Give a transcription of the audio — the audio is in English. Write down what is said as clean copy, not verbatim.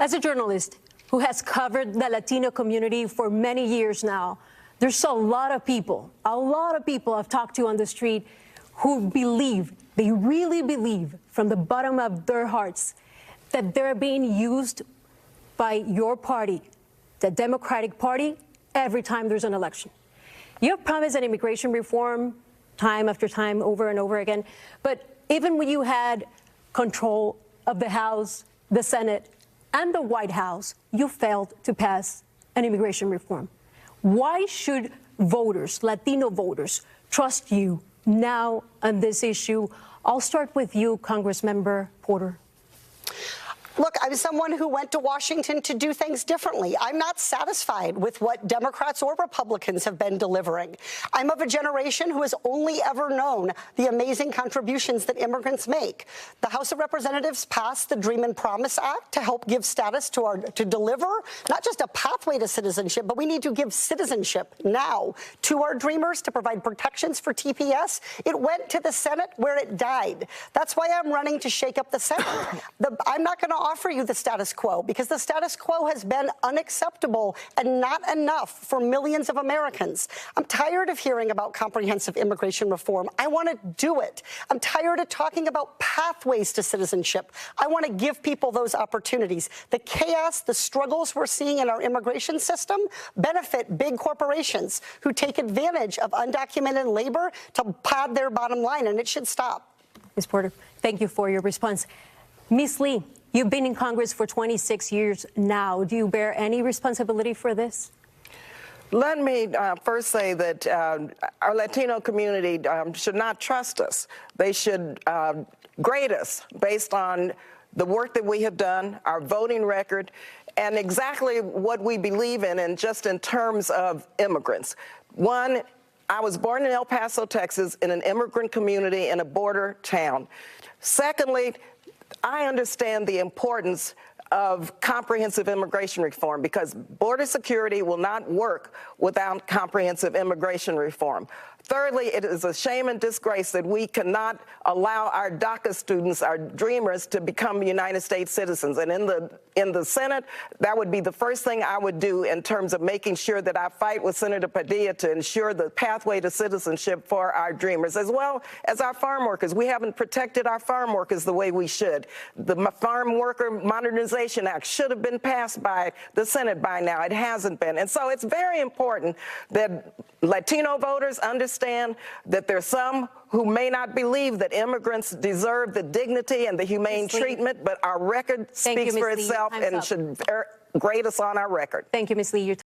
As a journalist who has covered the Latino community for many years now, there's a lot of people I've talked to on the street who believe, they really believe from the bottom of their hearts that they're being used by your party, the Democratic Party, every time there's an election. You have promised an immigration reform time after time, over and over again, but even when you had control of the House, the Senate, and the White House, you failed to pass an immigration reform. Why should voters, Latino voters, trust you now on this issue? I'll start with you, Congressmember Porter. Look, I'm someone who went to Washington to do things differently. I'm not satisfied with what Democrats or Republicans have been delivering. I'm of a generation who has only ever known the amazing contributions that immigrants make. The House of Representatives passed the Dream and Promise Act to help give status to deliver not just a pathway to citizenship, but we need to give citizenship now to our dreamers to provide protections for TPS. It went to the Senate where it died. That's why I'm running to shake up the Senate. I'm not going to offer you the status quo because the status quo has been unacceptable and not enough for millions of Americans. I'm tired of hearing about comprehensive immigration reform. I want to do it. I'm tired of talking about pathways to citizenship. I want to give people those opportunities. The chaos, the struggles we're seeing in our immigration system benefit big corporations who take advantage of undocumented labor to pad their bottom line, and it should stop. Ms. Porter, thank you for your response. Ms. Lee, you've been in Congress for 26 years now. Do you bear any responsibility for this? Let me first say that our Latino community should not trust us. They should grade us based on the work that we have done, our voting record, and exactly what we believe in, and just in terms of immigrants. One, I was born in El Paso, Texas, in an immigrant community in a border town. Secondly, I understand the importance of comprehensive immigration reform because border security will not work without comprehensive immigration reform. Thirdly, it is a shame and disgrace that we cannot allow our DACA students, our dreamers, to become United States citizens. And in the Senate, that would be the first thing I would do in terms of making sure that I fight with Senator Padilla to ensure the pathway to citizenship for our dreamers, as well as our farm workers. We haven't protected our farm workers the way we should. The Farm Worker Modernization Act should have been passed by the Senate by now. It hasn't been. And so it's very important that Latino voters understand that there's some who may not believe that immigrants deserve the dignity and the humane treatment, but our record speaks for itself and should grade us on our record. Thank you, Ms. Lee.